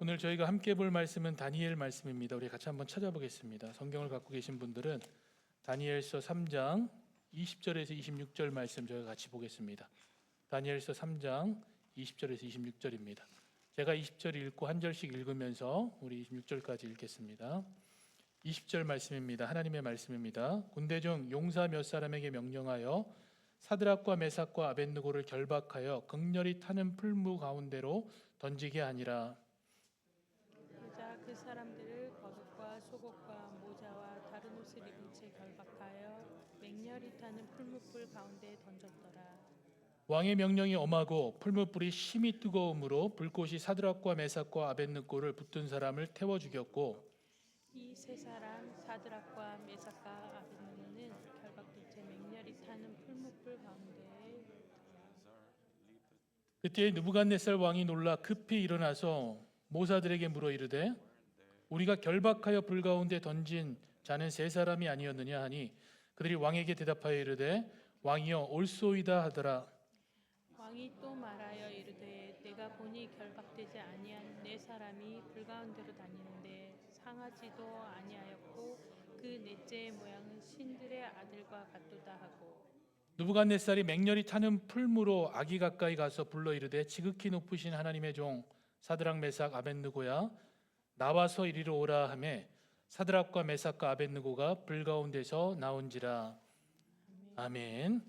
오늘 저희가 함께 볼 말씀은 다니엘 말씀입니다. 우리 같이 한번 찾아보겠습니다. 성경을 갖고 계신 분들은 다니엘서 3장 20절에서 26절 말씀 저희가 같이 보겠습니다. 다니엘서 3장 20절에서 26절입니다. 제가 20절 읽고 한 절씩 읽으면서 우리 26절까지 읽겠습니다. 20절 말씀입니다. 하나님의 말씀입니다. 군대 중 용사 몇 사람에게 명령하여 사드락과 메삭과 아벳느고를 결박하여 극렬히 타는 풀무 가운데로 던지게 하니라. 그자 그 사람들을 겉옷과 속옷과 모자와 다른 옷을 입은 채 결박하여 맹렬히 타는 풀무불 가운데 던졌더라. 왕의 명령이 엄하고 풀무불이 심히 뜨거움으로 불꽃이 사드락과 메삭과 아벳느고를 붙든 사람을 태워 죽였고 이 세 사람 사드락과 메삭과 아벳느고는 결박된 채 맹렬히 타는 풀무불 가운데. 그때 느부갓네살 왕이 놀라 급히 일어나서 모사들에게 물어 이르되 우리가 결박하여 불 가운데 던진 자는 세 사람이 아니었느냐 하니 그들이 왕에게 대답하여 이르되 왕이여 옳소이다 하더라. 왕이 또 말하여 이르되 내가 보니 결박되지 아니한 네 사람이 불 가운데로 다니는데 상하지도 아니하였고 그 넷째의 모양은 신들의 아들과 같도다 하고. 느부갓네살이 맹렬히 타는 풀무로 아기 가까이 가서 불러 이르되 지극히 높으신 하나님의 종 사드락 메삭 아벳느고야 나와서 이리로 오라 하매 사드락과 메삭과 아벳느고가 불 가운데서 나온지라. 아멘.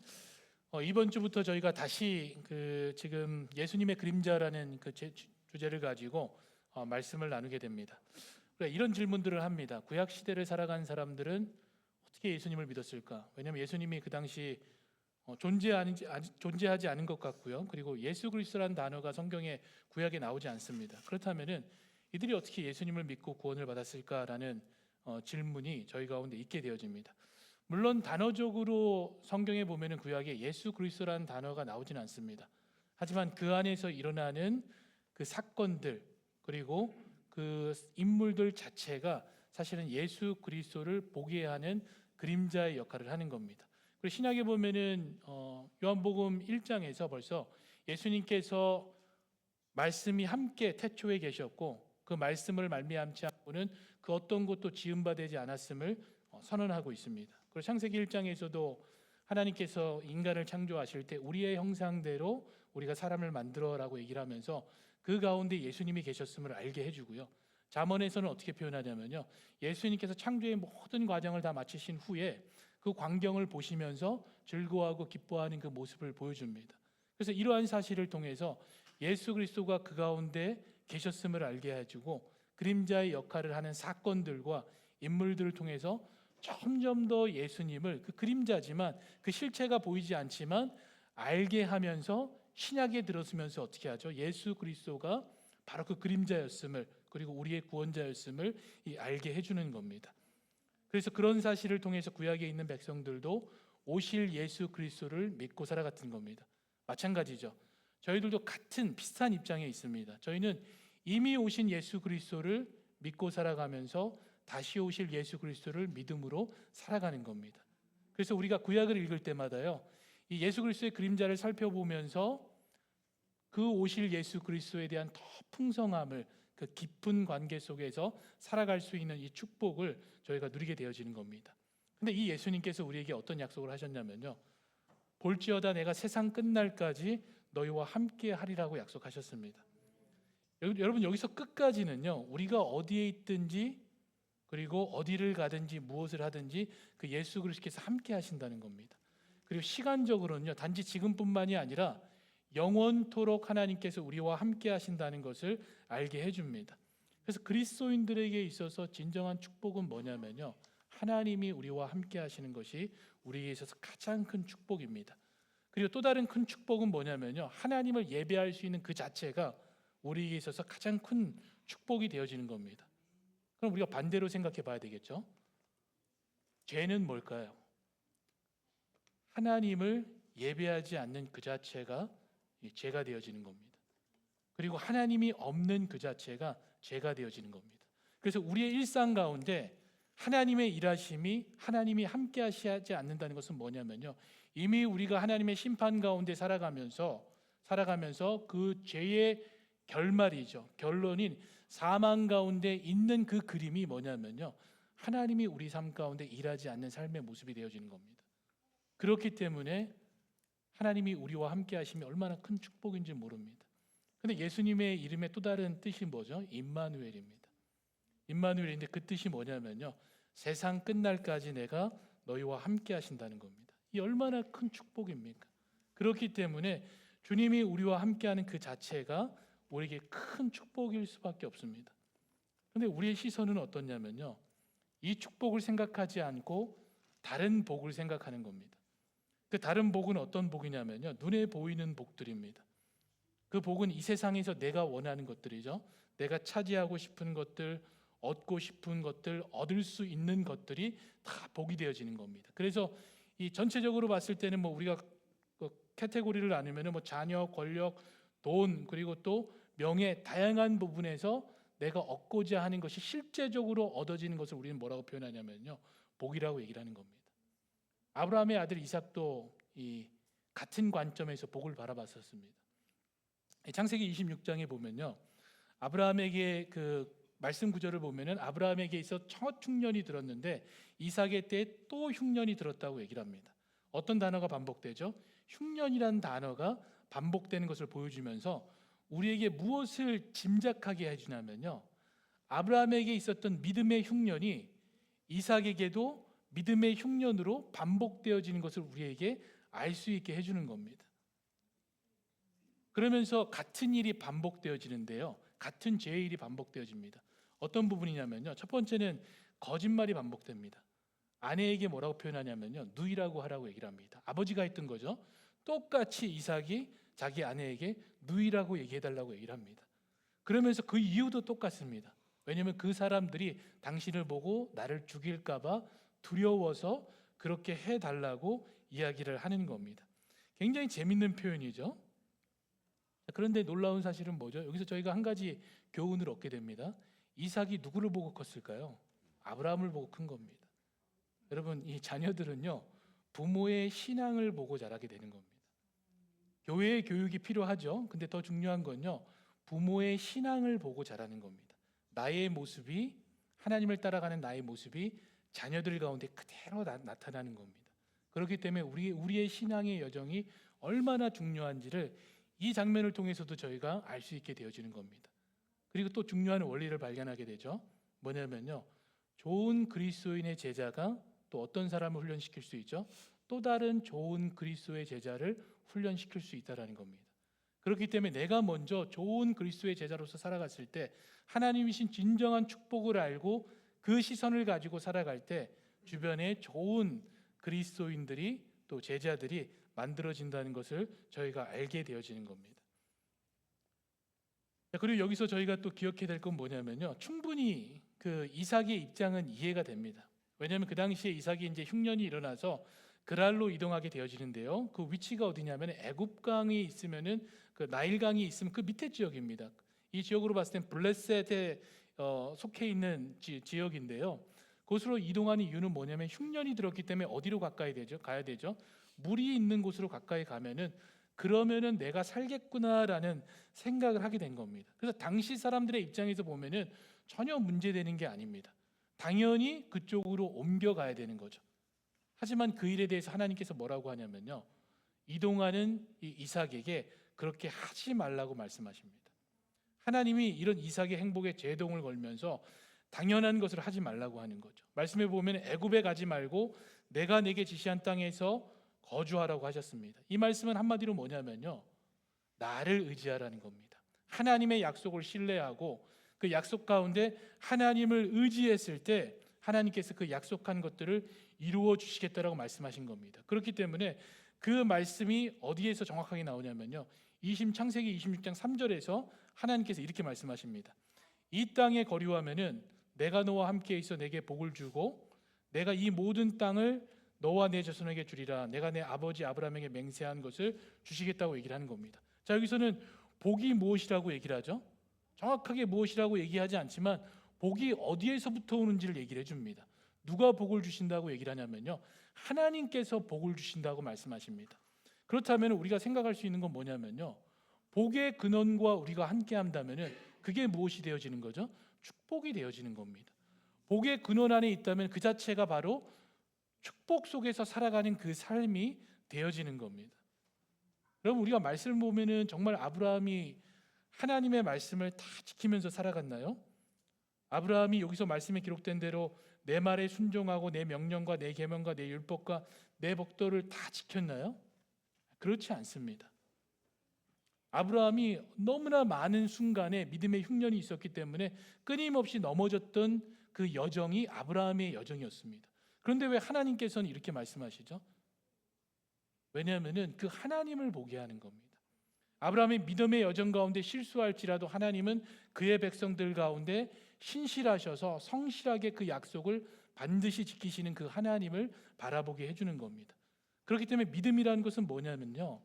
이번 주부터 저희가 다시 지금 예수님의 그림자라는 주제를 가지고 말씀을 나누게 됩니다. 이런 질문들을 합니다. 구약 시대를 살아간 사람들은 어떻게 예수님을 믿었을까? 왜냐하면 예수님이 그 당시 존재하지 않은 것 같고요. 그리고 예수 그리스도라는 단어가 성경에 구약에 나오지 않습니다. 그렇다면은 이들이 어떻게 예수님을 믿고 구원을 받았을까라는 질문이 저희 가운데 있게 되어집니다. 물론 단어적으로 성경에 보면은 구약에 예수 그리스도라는 단어가 나오지는 않습니다. 하지만 그 안에서 일어나는 그 사건들 그리고 그 인물들 자체가 사실은 예수 그리스도를 보게 하는 그림자의 역할을 하는 겁니다. 그리고 신약에 보면은 요한복음 1장에서 벌써 예수님께서 말씀이 함께 태초에 계셨고 그 말씀을 말미암지 않고는 그 어떤 것도 지음바 되지 않았음을 선언하고 있습니다. 그리고 창세기 1장에서도 하나님께서 인간을 창조하실 때 우리의 형상대로 우리가 사람을 만들어라고 얘기를 하면서 그 가운데 예수님이 계셨음을 알게 해주고요. 잠언에서는 어떻게 표현하냐면요, 예수님께서 창조의 모든 과정을 다 마치신 후에 그 광경을 보시면서 즐거워하고 기뻐하는 그 모습을 보여줍니다. 그래서 이러한 사실을 통해서 예수 그리스도가 그 가운데 계셨음을 알게 해주고 그림자의 역할을 하는 사건들과 인물들을 통해서 점점 더 예수님을 그 그림자지만 그 실체가 보이지 않지만 알게 하면서 신약에 들어서면서 어떻게 하죠? 예수 그리스도가 바로 그 그림자였음을 그리고 우리의 구원자였음을 알게 해주는 겁니다. 그래서 그런 사실을 통해서 구약에 있는 백성들도 오실 예수 그리스도를 믿고 살아갔던 겁니다. 마찬가지죠. 저희들도 같은 비슷한 입장에 있습니다. 저희는 이미 오신 예수 그리스도를 믿고 살아가면서 다시 오실 예수 그리스도를 믿음으로 살아가는 겁니다. 그래서 우리가 구약을 읽을 때마다요, 이 예수 그리스도의 그림자를 살펴보면서 그 오실 예수 그리스도에 대한 더 풍성함을 그 깊은 관계 속에서 살아갈 수 있는 이 축복을 저희가 누리게 되어지는 겁니다. 근데 이 예수님께서 우리에게 어떤 약속을 하셨냐면요, 볼지어다 내가 세상 끝날까지 너희와 함께 하리라고 약속하셨습니다. 여러분 여기서 끝까지는요, 우리가 어디에 있든지 그리고 어디를 가든지 무엇을 하든지 그 예수 그리스도께서 함께 하신다는 겁니다. 그리고 시간적으로는요, 단지 지금뿐만이 아니라 영원토록 하나님께서 우리와 함께 하신다는 것을 알게 해줍니다. 그래서 그리스도인들에게 있어서 진정한 축복은 뭐냐면요, 하나님이 우리와 함께 하시는 것이 우리에게 있어서 가장 큰 축복입니다. 그리고 또 다른 큰 축복은 뭐냐면요, 하나님을 예배할 수 있는 그 자체가 우리에게 있어서 가장 큰 축복이 되어지는 겁니다. 그럼 우리가 반대로 생각해 봐야 되겠죠. 죄는 뭘까요? 하나님을 예배하지 않는 그 자체가 죄가 되어지는 겁니다. 그리고 하나님이 없는 그 자체가 죄가 되어지는 겁니다. 그래서 우리의 일상 가운데 하나님의 일하심이 하나님이 함께 하시지 않는다는 것은 뭐냐면요, 이미 우리가 하나님의 심판 가운데 살아가면서 그 죄의 결말이죠. 결론인 사망 가운데 있는 그 그림이 뭐냐면요, 하나님이 우리 삶 가운데 일하지 않는 삶의 모습이 되어지는 겁니다. 그렇기 때문에 하나님이 우리와 함께 하심이 얼마나 큰 축복인지 모릅니다. 근데 예수님의 이름의 또 다른 뜻이 뭐죠? 임마누엘입니다. 임마누엘인데 그 뜻이 뭐냐면요, 세상 끝날까지 내가 너희와 함께 하신다는 겁니다. 이 얼마나 큰 축복입니까? 그렇기 때문에 주님이 우리와 함께하는 그 자체가 우리에게 큰 축복일 수밖에 없습니다. 근데 우리의 시선은 어떠냐면요, 이 축복을 생각하지 않고 다른 복을 생각하는 겁니다. 그 다른 복은 어떤 복이냐면요, 눈에 보이는 복들입니다. 그 복은 이 세상에서 내가 원하는 것들이죠. 내가 차지하고 싶은 것들, 얻고 싶은 것들, 얻을 수 있는 것들이 다 복이 되어지는 겁니다. 그래서 이 전체적으로 봤을 때는 뭐 우리가 카테고리를 나누면은 뭐 자녀, 권력, 돈, 그리고 또 명예, 다양한 부분에서 내가 얻고자 하는 것이 실제적으로 얻어지는 것을 우리는 뭐라고 표현하냐면요, 복이라고 얘기를 하는 겁니다. 아브라함의 아들 이삭도 이 같은 관점에서 복을 바라봤었습니다. 창세기 26장에 보면요, 아브라함에게 그 말씀 구절을 보면은 아브라함에게 있어 첫 흉년이 들었는데 이삭의 때에 또 흉년이 들었다고 얘기를 합니다. 어떤 단어가 반복되죠? 흉년이라는 단어가 반복되는 것을 보여주면서 우리에게 무엇을 짐작하게 해주냐면요, 아브라함에게 있었던 믿음의 흉년이 이삭에게도 믿음의 흉년으로 반복되어지는 것을 우리에게 알 수 있게 해주는 겁니다. 그러면서 같은 일이 반복되어지는데요, 같은 죄의 일이 반복되어집니다. 어떤 부분이냐면요, 첫 번째는 거짓말이 반복됩니다. 아내에게 뭐라고 표현하냐면요, 누이라고 하라고 얘기를 합니다. 아버지가 했던 거죠. 똑같이 이삭이 자기 아내에게 누이라고 얘기해달라고 얘기를 합니다. 그러면서 그 이유도 똑같습니다. 왜냐하면 그 사람들이 당신을 보고 나를 죽일까봐 두려워서 그렇게 해달라고 이야기를 하는 겁니다. 굉장히 재밌는 표현이죠. 그런데 놀라운 사실은 뭐죠? 여기서 저희가 한 가지 교훈을 얻게 됩니다. 이삭이 누구를 보고 컸을까요? 아브라함을 보고 큰 겁니다. 여러분, 이 자녀들은요, 부모의 신앙을 보고 자라게 되는 겁니다. 교회의 교육이 필요하죠. 근데 더 중요한 건요, 부모의 신앙을 보고 자라는 겁니다. 나의 모습이, 하나님을 따라가는 나의 모습이 자녀들 가운데 그대로 나타나는 겁니다. 그렇기 때문에 우리의 신앙의 여정이 얼마나 중요한지를 이 장면을 통해서도 저희가 알 수 있게 되어지는 겁니다. 그리고 또 중요한 원리를 발견하게 되죠. 뭐냐면요, 좋은 그리스도인의 제자가 또 어떤 사람을 훈련시킬 수 있죠? 또 다른 좋은 그리스도의 제자를 훈련시킬 수 있다라는 겁니다. 그렇기 때문에 내가 먼저 좋은 그리스도의 제자로서 살아갔을 때 하나님이신 진정한 축복을 알고 그 시선을 가지고 살아갈 때 주변에 좋은 그리스도인들이 또 제자들이 만들어진다는 것을 저희가 알게 되어지는 겁니다. 그리고 여기서 저희가 또 기억해야 될 건 뭐냐면요, 충분히 그 이삭의 입장은 이해가 됩니다. 왜냐하면 그 당시에 이삭이 이제 흉년이 일어나서 그랄로 이동하게 되어지는데요, 그 위치가 어디냐면 애굽강이 있으면은 그 나일강이 있으면 그 밑에 지역입니다. 이 지역으로 봤을 땐 블레셋에 속해 있는 지역인데요, 그곳으로 이동하는 이유는 뭐냐면 흉년이 들었기 때문에 어디로 가야 되죠? 물이 있는 곳으로 가까이 가면은 그러면은 내가 살겠구나라는 생각을 하게 된 겁니다. 그래서 당시 사람들의 입장에서 보면은 전혀 문제되는 게 아닙니다. 당연히 그쪽으로 옮겨가야 되는 거죠. 하지만 그 일에 대해서 하나님께서 뭐라고 하냐면요, 이동하는 이 이삭에게 그렇게 하지 말라고 말씀하십니다. 하나님이 이런 이삭의 행복에 제동을 걸면서 당연한 것을 하지 말라고 하는 거죠. 말씀해 보면 애굽에 가지 말고 내가 내게 지시한 땅에서 거주하라고 하셨습니다. 이 말씀은 한마디로 뭐냐면요, 나를 의지하라는 겁니다. 하나님의 약속을 신뢰하고 그 약속 가운데 하나님을 의지했을 때 하나님께서 그 약속한 것들을 이루어 주시겠다라고 말씀하신 겁니다. 그렇기 때문에 그 말씀이 어디에서 정확하게 나오냐면요, 창세기 26장 3절에서 하나님께서 이렇게 말씀하십니다. 이 땅에 거류하면은 내가 너와 함께 있어 내게 복을 주고 내가 이 모든 땅을 너와 내 자손에게 주리라. 내가 내 아버지 아브라함에게 맹세한 것을 주시겠다고 얘기를 하는 겁니다. 자, 여기서는 복이 무엇이라고 얘기를 하죠? 정확하게 무엇이라고 얘기하지 않지만 복이 어디에서부터 오는지를 얘기를 해줍니다. 누가 복을 주신다고 얘기를 하냐면요, 하나님께서 복을 주신다고 말씀하십니다. 그렇다면 우리가 생각할 수 있는 건 뭐냐면요, 복의 근원과 우리가 함께 한다면은 그게 무엇이 되어지는 거죠? 축복이 되어지는 겁니다. 복의 근원 안에 있다면 그 자체가 바로 축복 속에서 살아가는 그 삶이 되어지는 겁니다. 여러분, 우리가 말씀을 보면은 정말 아브라함이 하나님의 말씀을 다 지키면서 살아갔나요? 아브라함이 여기서 말씀에 기록된 대로 내 말에 순종하고 내 명령과 내 계명과 내 율법과 내 법도를 다 지켰나요? 그렇지 않습니다. 아브라함이 너무나 많은 순간에 믿음의 흉년이 있었기 때문에 끊임없이 넘어졌던 그 여정이 아브라함의 여정이었습니다. 그런데 왜 하나님께서는 이렇게 말씀하시죠? 왜냐하면 그 하나님을 보게 하는 겁니다. 아브라함의 믿음의 여정 가운데 실수할지라도 하나님은 그의 백성들 가운데 신실하셔서 성실하게 그 약속을 반드시 지키시는 그 하나님을 바라보게 해주는 겁니다. 그렇기 때문에 믿음이라는 것은 뭐냐면요,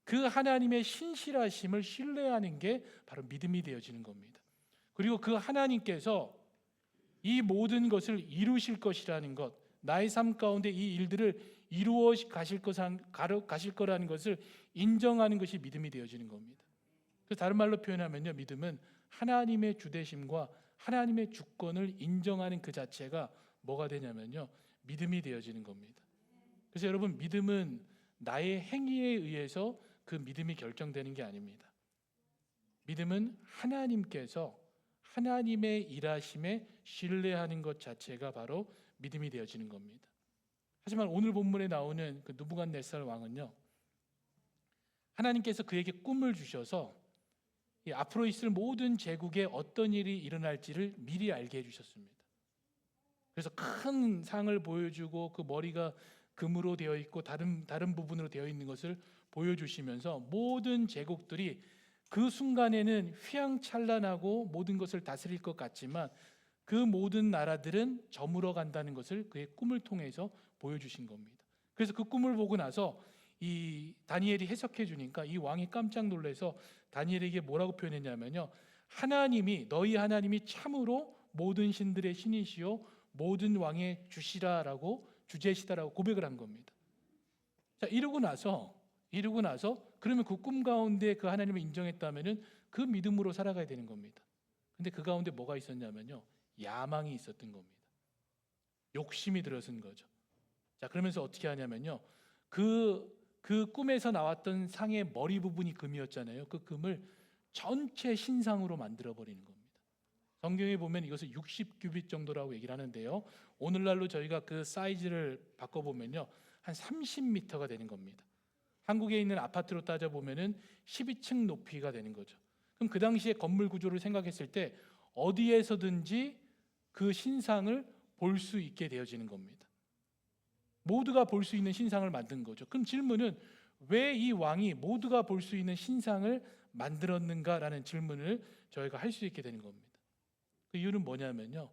그 하나님의 신실하심을 신뢰하는 게 바로 믿음이 되어지는 겁니다. 그리고 그 하나님께서 이 모든 것을 이루실 것이라는 것, 나의 삶 가운데 이 일들을 이루어 가실 거라는 것을 인정하는 것이 믿음이 되어지는 겁니다. 그래서 다른 말로 표현하면요, 믿음은 하나님의 주대심과 하나님의 주권을 인정하는 그 자체가 뭐가 되냐면요, 믿음이 되어지는 겁니다. 그래서 여러분, 믿음은 나의 행위에 의해서 그 믿음이 결정되는 게 아닙니다. 믿음은 하나님께서 하나님의 일하심에 신뢰하는 것 자체가 바로 믿음이 되어지는 겁니다. 하지만 오늘 본문에 나오는 그 느부갓네살 왕은요, 하나님께서 그에게 꿈을 주셔서 이 앞으로 있을 모든 제국에 어떤 일이 일어날지를 미리 알게 해주셨습니다. 그래서 큰 상을 보여주고 그 머리가 금으로 되어 있고 다른 부분으로 되어 있는 것을 보여주시면서 모든 제국들이 그 순간에는 휘황찬란하고 모든 것을 다스릴 것 같지만 그 모든 나라들은 저물어 간다는 것을 그의 꿈을 통해서 보여주신 겁니다. 그래서 그 꿈을 보고 나서 이 다니엘이 해석해 주니까 이 왕이 깜짝 놀라서 다니엘에게 뭐라고 표현했냐면요, 너희 하나님이 참으로 모든 신들의 신이시요 모든 왕의 주제시다라고 고백을 한 겁니다. 자, 이러고 나서 그러면 그 꿈 가운데 그 하나님을 인정했다면은 그 믿음으로 살아가야 되는 겁니다. 근데 그 가운데 뭐가 있었냐면요, 야망이 있었던 겁니다. 욕심이 들어선 거죠. 자, 그러면서 어떻게 하냐면요, 그 꿈에서 나왔던 상의 머리 부분이 금이었잖아요. 그 금을 전체 신상으로 만들어 버리는 겁니다. 성경에 보면 이것을 60규빗 정도라고 얘기를 하는데요, 오늘날로 저희가 그 사이즈를 바꿔보면요, 한 30m가 되는 겁니다. 한국에 있는 아파트로 따져보면은 12층 높이가 되는 거죠. 그럼 그 당시에 건물 구조를 생각했을 때 어디에서든지 그 신상을 볼 수 있게 되어지는 겁니다. 모두가 볼 수 있는 신상을 만든 거죠. 그럼 질문은 왜 이 왕이 모두가 볼 수 있는 신상을 만들었는가라는 질문을 저희가 할 수 있게 되는 겁니다. 그 이유는 뭐냐면요,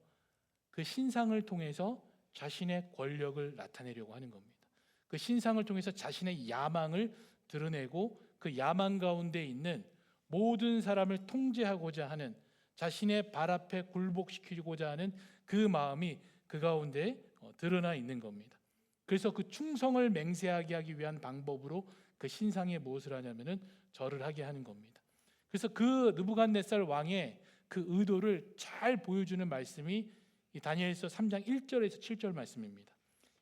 그 신상을 통해서 자신의 권력을 나타내려고 하는 겁니다. 그 신상을 통해서 자신의 야망을 드러내고 그 야망 가운데 있는 모든 사람을 통제하고자 하는, 자신의 발 앞에 굴복시키고자 하는 그 마음이 그 가운데 드러나 있는 겁니다. 그래서 그 충성을 맹세하게 하기 위한 방법으로 그 신상에 무엇을 하냐면은 절을 하게 하는 겁니다. 그래서 그 느부갓네살 왕의 그 의도를 잘 보여주는 말씀이 이 다니엘서 3장 1절에서 7절 말씀입니다.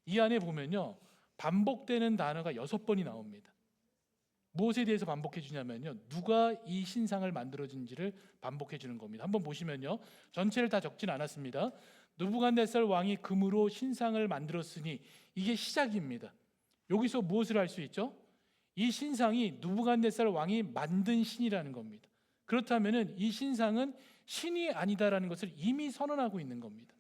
이 안에 보면요, 반복되는 단어가 6번이 나옵니다. 무엇에 대해서 반복해 주냐면요, 누가 이 신상을 만들어진지를 반복해 주는 겁니다. 한번 보시면요, 전체를 다 적진 않았습니다. 느부갓네살 왕이 금으로 신상을 만들었으니 이게 시작입니다. 여기서 무엇을 할 수 있죠? 이 신상이 느부갓네살 왕이 만든 신이라는 겁니다. 그렇다면은 이 신상은 신이 아니다라는 것을 이미 선언하고 있는 겁니다.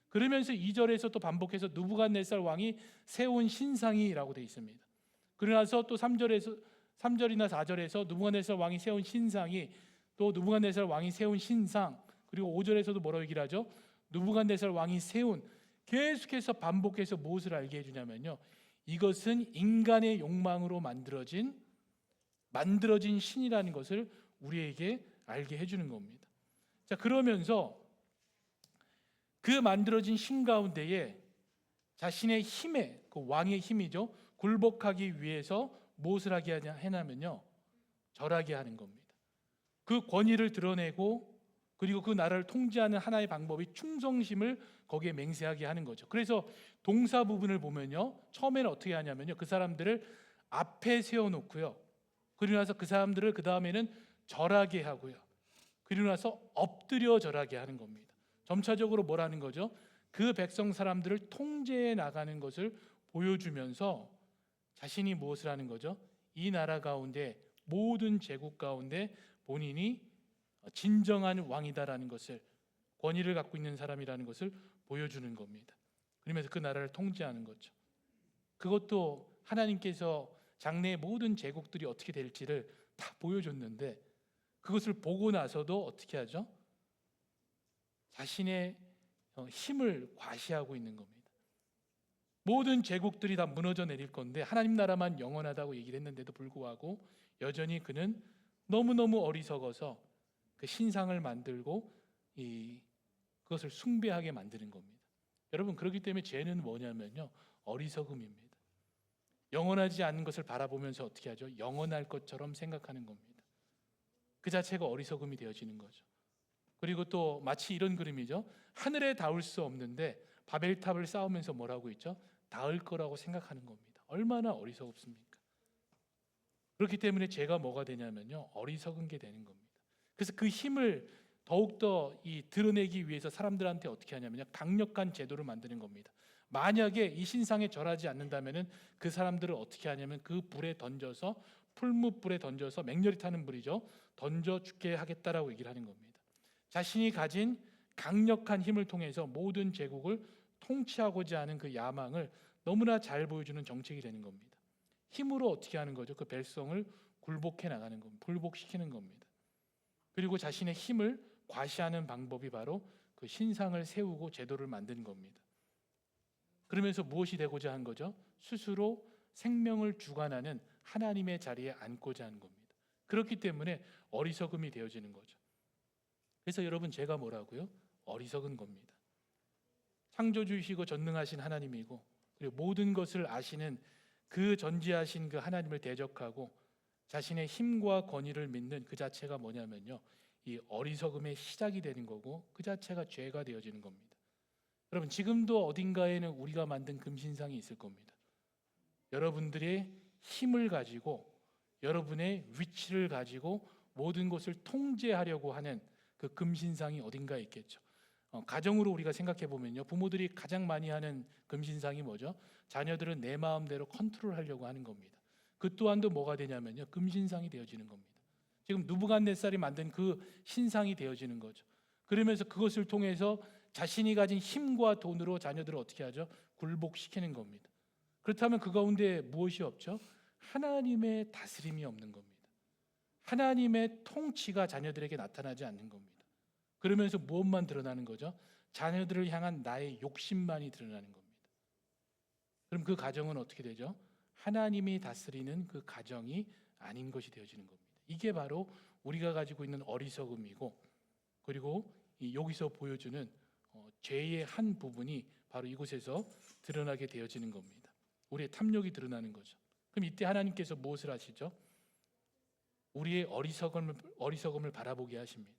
그러면서 2절에서 또 반복해서 느부갓네살 왕이 세운 신상이라고 되어 있습니다. 그러나서 또 3절이나 4절에서 느부갓네살 왕이 세운 신상이 또 느부갓네살 왕이 세운 신상, 그리고 5절에서도 뭐라고 얘기를 하죠? 느부갓네살 왕이 세운, 계속해서 반복해서 무엇을 알게 해주냐면요, 이것은 인간의 욕망으로 만들어진 신이라는 것을 우리에게 알게 해주는 겁니다. 자, 그러면서 그 만들어진 신 가운데에 자신의 힘에, 그 왕의 힘이죠, 굴복하기 위해서 무엇을 하게 하냐면요, 절하게 하는 겁니다. 그 권위를 드러내고 그리고 그 나라를 통제하는 하나의 방법이 충성심을 거기에 맹세하게 하는 거죠. 그래서 동사 부분을 보면요, 처음에는 어떻게 하냐면요, 그 사람들을 앞에 세워놓고요, 그리고 나서 그 사람들을 그 다음에는 절하게 하고요, 그리고 나서 엎드려 절하게 하는 겁니다. 점차적으로 뭐라는 거죠? 그 백성 사람들을 통제해 나가는 것을 보여주면서 자신이 무엇을 하는 거죠? 이 나라 가운데 모든 제국 가운데 본인이 진정한 왕이다라는 것을, 권위를 갖고 있는 사람이라는 것을 보여주는 겁니다. 그러면서 그 나라를 통제하는 거죠. 그것도 하나님께서 장래의 모든 제국들이 어떻게 될지를 다 보여줬는데 그것을 보고 나서도 어떻게 하죠? 자신의 힘을 과시하고 있는 겁니다. 모든 제국들이 다 무너져 내릴 건데 하나님 나라만 영원하다고 얘기를 했는데도 불구하고 여전히 그는 너무너무 어리석어서 그 신상을 만들고 그것을 숭배하게 만드는 겁니다. 여러분, 그렇기 때문에 죄는 뭐냐면요, 어리석음입니다. 영원하지 않는 것을 바라보면서 어떻게 하죠? 영원할 것처럼 생각하는 겁니다. 그 자체가 어리석음이 되어지는 거죠. 그리고 또 마치 이런 그림이죠. 하늘에 닿을 수 없는데 바벨탑을 쌓으면서 뭐라고 있죠? 닿을 거라고 생각하는 겁니다. 얼마나 어리석습니까? 그렇기 때문에 죄가 뭐가 되냐면요, 어리석은 게 되는 겁니다. 그래서 그 힘을 더욱더 드러내기 위해서 사람들한테 어떻게 하냐면요, 강력한 제도를 만드는 겁니다. 만약에 이 신상에 절하지 않는다면은 그 사람들을 어떻게 하냐면 그 불에 던져서, 풀무불에 던져서, 맹렬히 타는 불이죠, 던져 죽게 하겠다라고 얘기를 하는 겁니다. 자신이 가진 강력한 힘을 통해서 모든 제국을 통치하고자 하는 그 야망을 너무나 잘 보여주는 정책이 되는 겁니다. 힘으로 어떻게 하는 거죠? 그 백성을 굴복해 나가는 겁니다. 굴복시키는 겁니다. 그리고 자신의 힘을 과시하는 방법이 바로 그 신상을 세우고 제도를 만드는 겁니다. 그러면서 무엇이 되고자 한 거죠? 스스로 생명을 주관하는 하나님의 자리에 앉고자 하는 겁니다. 그렇기 때문에 어리석음이 되어지는 거죠. 그래서 여러분, 제가 뭐라고요? 어리석은 겁니다. 창조주이시고 전능하신 하나님이고 그리고 모든 것을 아시는 그 전지하신 그 하나님을 대적하고 자신의 힘과 권위를 믿는 그 자체가 뭐냐면요, 이 어리석음의 시작이 되는 거고 그 자체가 죄가 되어지는 겁니다. 여러분, 지금도 어딘가에는 우리가 만든 금신상이 있을 겁니다. 여러분들의 힘을 가지고 여러분의 위치를 가지고 모든 것을 통제하려고 하는 그 금신상이 어딘가에 있겠죠. 가정으로 우리가 생각해 보면요, 부모들이 가장 많이 하는 금신상이 뭐죠? 자녀들은 내 마음대로 컨트롤하려고 하는 겁니다. 그 또한도 뭐가 되냐면요, 금신상이 되어지는 겁니다. 지금 느부갓네살이 만든 그 신상이 되어지는 거죠. 그러면서 그것을 통해서 자신이 가진 힘과 돈으로 자녀들을 어떻게 하죠? 굴복시키는 겁니다. 그렇다면 그 가운데 무엇이 없죠? 하나님의 다스림이 없는 겁니다. 하나님의 통치가 자녀들에게 나타나지 않는 겁니다. 그러면서 무엇만 드러나는 거죠? 자녀들을 향한 나의 욕심만이 드러나는 겁니다. 그럼 그 가정은 어떻게 되죠? 하나님이 다스리는 그 가정이 아닌 것이 되어지는 겁니다. 이게 바로 우리가 가지고 있는 어리석음이고, 그리고 여기서 보여주는 죄의 한 부분이 바로 이곳에서 드러나게 되어지는 겁니다. 우리의 탐욕이 드러나는 거죠. 그럼 이때 하나님께서 무엇을 하시죠? 우리의 어리석음을 바라보게 하십니다.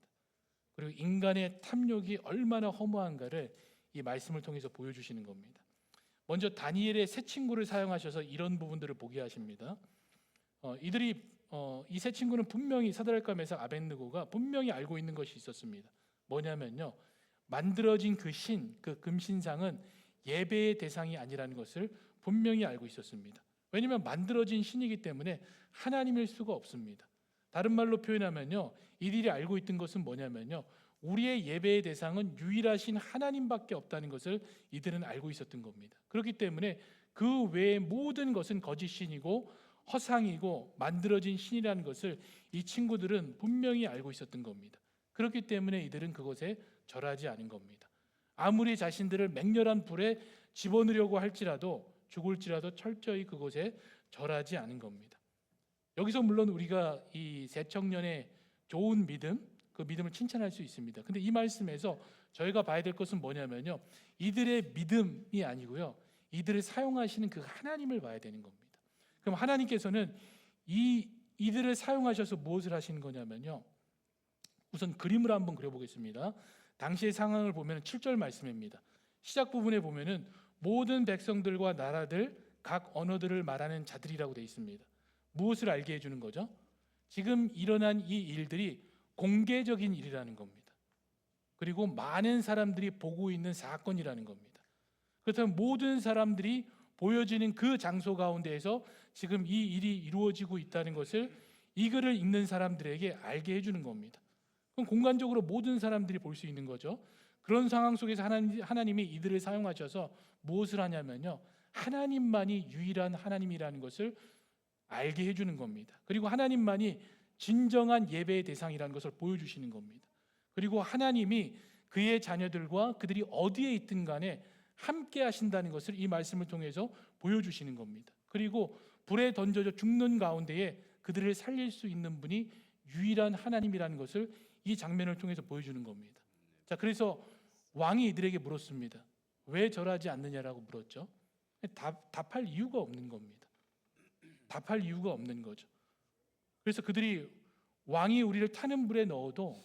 그리고 인간의 탐욕이 얼마나 허무한가를 이 말씀을 통해서 보여주시는 겁니다. 먼저 다니엘의 세 친구를 사용하셔서 이런 부분들을 보게 하십니다. 이 세 친구는 분명히 사드락과 메삭 아벳느고가 분명히 알고 있는 것이 있었습니다. 뭐냐면요, 만들어진 그 금신상은 예배의 대상이 아니라는 것을 분명히 알고 있었습니다. 왜냐하면 만들어진 신이기 때문에 하나님일 수가 없습니다. 다른 말로 표현하면요, 이들이 알고 있던 것은 뭐냐면요, 우리의 예배의 대상은 유일하신 하나님밖에 없다는 것을 이들은 알고 있었던 겁니다. 그렇기 때문에 그 외의 모든 것은 거짓 신이고 허상이고 만들어진 신이라는 것을 이 친구들은 분명히 알고 있었던 겁니다. 그렇기 때문에 이들은 그것에 절하지 않은 겁니다. 아무리 자신들을 맹렬한 불에 집어넣으려고 할지라도, 죽을지라도 철저히 그것에 절하지 않은 겁니다. 여기서 물론 우리가 이 세 청년의 좋은 믿음, 그 믿음을 칭찬할 수 있습니다. 근데 이 말씀에서 저희가 봐야 될 것은 뭐냐면요, 이들의 믿음이 아니고요, 이들을 사용하시는 그 하나님을 봐야 되는 겁니다. 그럼 하나님께서는 이들을 사용하셔서 무엇을 하시는 거냐면요, 우선 그림을 한번 그려보겠습니다. 당시의 상황을 보면 7절 말씀입니다. 시작 부분에 보면은 모든 백성들과 나라들 각 언어들을 말하는 자들이라고 되어 있습니다. 무엇을 알게 해주는 거죠? 지금 일어난 이 일들이 공개적인 일이라는 겁니다. 그리고 많은 사람들이 보고 있는 사건이라는 겁니다. 그렇다면 모든 사람들이 보여지는 그 장소 가운데에서 지금 이 일이 이루어지고 있다는 것을 이 글을 읽는 사람들에게 알게 해주는 겁니다. 그럼 공간적으로 모든 사람들이 볼 수 있는 거죠. 그런 상황 속에서 하나님이 이들을 사용하셔서 무엇을 하냐면요, 하나님만이 유일한 하나님이라는 것을 알게 해주는 겁니다. 그리고 하나님만이 진정한 예배의 대상이라는 것을 보여주시는 겁니다. 그리고 하나님이 그의 자녀들과 그들이 어디에 있든 간에 함께 하신다는 것을 이 말씀을 통해서 보여주시는 겁니다. 그리고 불에 던져져 죽는 가운데에 그들을 살릴 수 있는 분이 유일한 하나님이라는 것을 이 장면을 통해서 보여주는 겁니다. 자, 그래서 왕이 이들에게 물었습니다. 왜 절하지 않느냐라고 물었죠. 답할 이유가 없는 겁니다. 답할 이유가 없는 거죠. 그래서 그들이 왕이 우리를 타는 불에 넣어도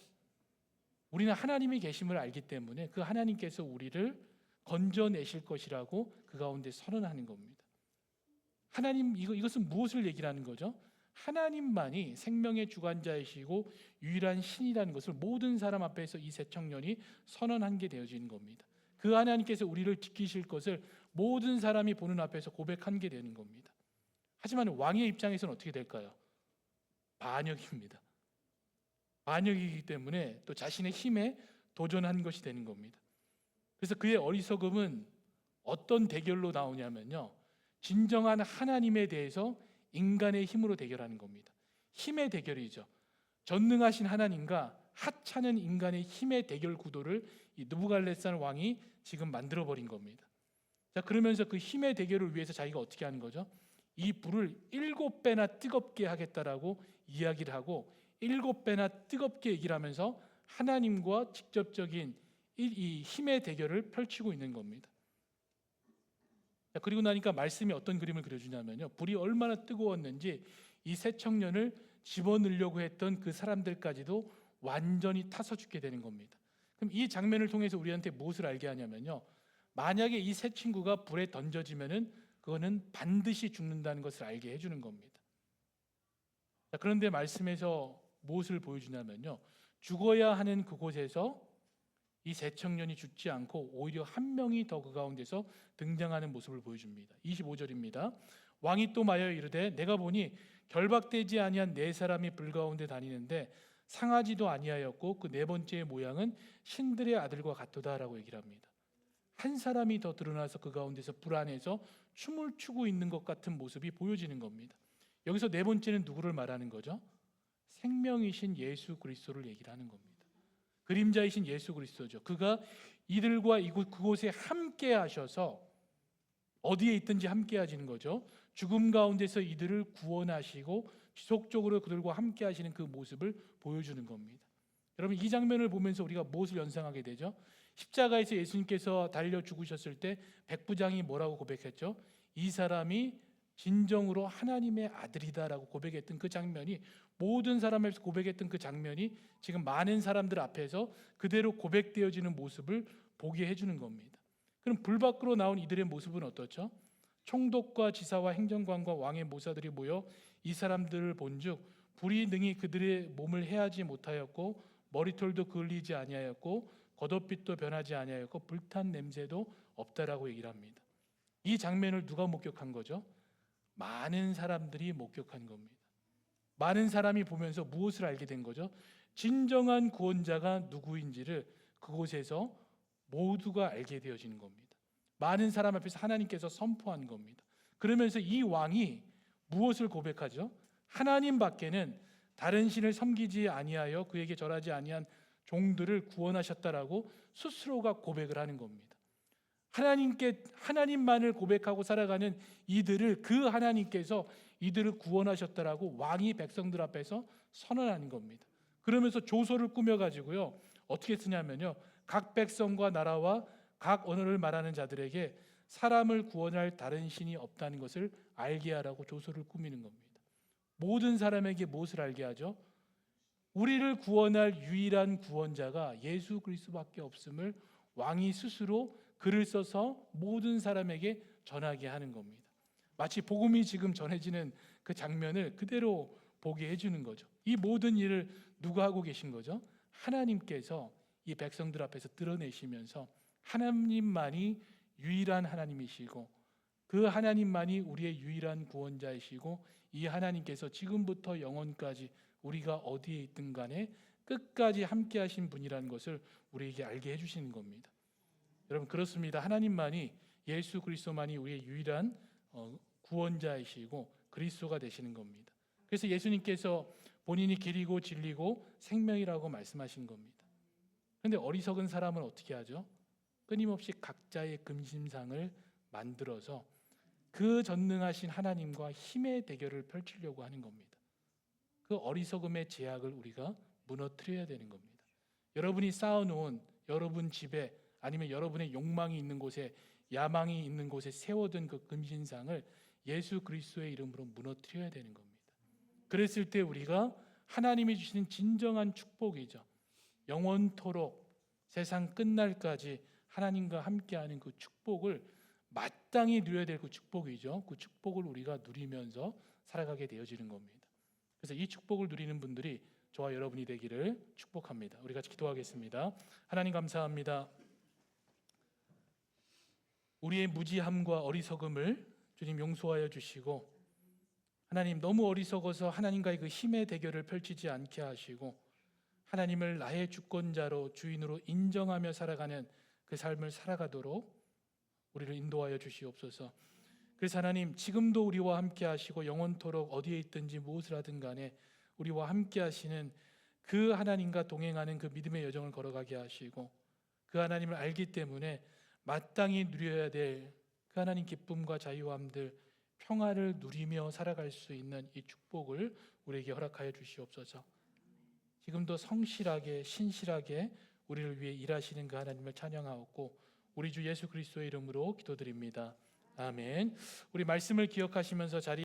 우리는 하나님이 계심을 알기 때문에 그 하나님께서 우리를 건져내실 것이라고 그 가운데 선언하는 겁니다. 하나님, 이것은 무엇을 얘기하는 거죠? 하나님만이 생명의 주관자이시고 유일한 신이라는 것을 모든 사람 앞에서 이 새 청년이 선언한 게 되어지는 겁니다. 그 하나님께서 우리를 지키실 것을 모든 사람이 보는 앞에서 고백한 게 되는 겁니다. 하지만 왕의 입장에서는 어떻게 될까요? 반역입니다. 반역이기 때문에 또 자신의 힘에 도전한 것이 되는 겁니다. 그래서 그의 어리석음은 어떤 대결로 나오냐면요, 진정한 하나님에 대해서 인간의 힘으로 대결하는 겁니다. 힘의 대결이죠. 전능하신 하나님과 하찮은 인간의 힘의 대결 구도를 이 느부갈네살 왕이 지금 만들어 버린 겁니다. 자, 그러면서 그 힘의 대결을 위해서 자기가 어떻게 하는 거죠? 이 불을 7배나 뜨겁게 하겠다라고 이야기를 하고 7배나 뜨겁게 얘기를 하면서 하나님과 직접적인 이 힘의 대결을 펼치고 있는 겁니다. 자, 그리고 나니까 말씀이 어떤 그림을 그려주냐면요, 불이 얼마나 뜨거웠는지 이 새 청년을 집어넣으려고 했던 그 사람들까지도 완전히 타서 죽게 되는 겁니다. 그럼 이 장면을 통해서 우리한테 무엇을 알게 하냐면요, 만약에 이 새 친구가 불에 던져지면은 그거는 반드시 죽는다는 것을 알게 해주는 겁니다. 자, 그런데 말씀에서 무엇을 보여주냐면요, 죽어야 하는 그곳에서 이 새 청년이 죽지 않고 오히려 한 명이 더 그 가운데서 등장하는 모습을 보여줍니다. 25절입니다. 왕이 또 말하여 이르되 내가 보니 결박되지 아니한 네 사람이 불 가운데 다니는데 상하지도 아니하였고 그 네 번째의 모양은 신들의 아들과 같도다라고 얘기를 합니다. 한 사람이 더 드러나서 그 가운데서 불 안에서 춤을 추고 있는 것 같은 모습이 보여지는 겁니다. 여기서 네 번째는 누구를 말하는 거죠? 생명이신 예수 그리스도를 얘기를 하는 겁니다. 그림자이신 예수 그리스도죠. 그가 이들과 그곳에 함께 하셔서 어디에 있든지 함께 하시는 거죠. 죽음 가운데서 이들을 구원하시고 지속적으로 그들과 함께 하시는 그 모습을 보여주는 겁니다. 여러분, 이 장면을 보면서 우리가 무엇을 연상하게 되죠? 십자가에서 예수님께서 달려 죽으셨을 때 백부장이 뭐라고 고백했죠? 이 사람이 진정으로 하나님의 아들이다라고 고백했던 그 장면이, 모든 사람 앞에서 고백했던 그 장면이 지금 많은 사람들 앞에서 그대로 고백되어지는 모습을 보게 해주는 겁니다. 그럼 불 밖으로 나온 이들의 모습은 어떻죠? 총독과 지사와 행정관과 왕의 모사들이 모여 이 사람들을 본즉 불이 능히 그들의 몸을 해하지 못하였고 머리털도 그을리지 아니하였고 겉옷빛도 변하지 아니하였고 불탄 냄새도 없다라고 얘기를 합니다. 이 장면을 누가 목격한 거죠? 많은 사람들이 목격한 겁니다. 많은 사람이 보면서 무엇을 알게 된 거죠? 진정한 구원자가 누구인지를 그곳에서 모두가 알게 되어지는 겁니다. 많은 사람 앞에서 하나님께서 선포한 겁니다. 그러면서 이 왕이 무엇을 고백하죠? 하나님 밖에는 다른 신을 섬기지 아니하여 그에게 절하지 아니한 종들을 구원하셨다라고 스스로가 고백을 하는 겁니다. 하나님만을 고백하고 살아가는 이들을 그 하나님께서 이들을 구원하셨다라고 왕이 백성들 앞에서 선언하는 겁니다. 그러면서 조서를 꾸며 가지고요, 어떻게 쓰냐면요, 각 백성과 나라와 각 언어를 말하는 자들에게 사람을 구원할 다른 신이 없다는 것을 알게 하라고 조서를 꾸미는 겁니다. 모든 사람에게 무엇을 알게 하죠? 우리를 구원할 유일한 구원자가 예수 그리스도밖에 없음을 왕이 스스로 글을 써서 모든 사람에게 전하게 하는 겁니다. 마치 복음이 지금 전해지는 그 장면을 그대로 보게 해주는 거죠. 이 모든 일을 누가 하고 계신 거죠? 하나님께서 이 백성들 앞에서 드러내시면서 하나님만이 유일한 하나님이시고 그 하나님만이 우리의 유일한 구원자이시고 이 하나님께서 지금부터 영원까지 우리가 어디에 있든 간에 끝까지 함께 하신 분이라는 것을 우리에게 알게 해주시는 겁니다. 여러분 그렇습니다. 하나님만이 예수 그리스도만이 우리의 유일한 구원자이시고 그리스도가 되시는 겁니다. 그래서 예수님께서 본인이 길이고 진리고 생명이라고 말씀하신 겁니다. 그런데 어리석은 사람은 어떻게 하죠? 끊임없이 각자의 금심상을 만들어서 그 전능하신 하나님과 힘의 대결을 펼치려고 하는 겁니다. 그 어리석음의 제약을 우리가 무너뜨려야 되는 겁니다. 여러분이 쌓아놓은 여러분 집에 아니면 여러분의 욕망이 있는 곳에 야망이 있는 곳에 세워둔 그 금신상을 예수 그리스도의 이름으로 무너뜨려야 되는 겁니다. 그랬을 때 우리가 하나님이 주시는 진정한 축복이죠. 영원토록 세상 끝날까지 하나님과 함께하는 그 축복을 마땅히 누려야 될 그 축복이죠. 그 축복을 우리가 누리면서 살아가게 되어지는 겁니다. 그래서 이 축복을 누리는 분들이 저와 여러분이 되기를 축복합니다. 우리 같이 기도하겠습니다. 하나님 감사합니다. 우리의 무지함과 어리석음을 주님 용서하여 주시고 하나님 너무 어리석어서 하나님과의 그 힘의 대결을 펼치지 않게 하시고 하나님을 나의 주권자로 주인으로 인정하며 살아가는 그 삶을 살아가도록 우리를 인도하여 주시옵소서. 그래서 하나님 지금도 우리와 함께 하시고 영원토록 어디에 있든지 무엇을 하든 간에 우리와 함께 하시는 그 하나님과 동행하는 그 믿음의 여정을 걸어가게 하시고 그 하나님을 알기 때문에 마땅히 누려야 될 그 하나님 기쁨과 자유함들 평화를 누리며 살아갈 수 있는 이 축복을 우리에게 허락하여 주시옵소서. 지금도 성실하게 신실하게 우리를 위해 일하시는 그 하나님을 찬양하옵고 우리 주 예수 그리스도의 이름으로 기도드립니다. 아멘. 우리 말씀을 기억하시면서 자리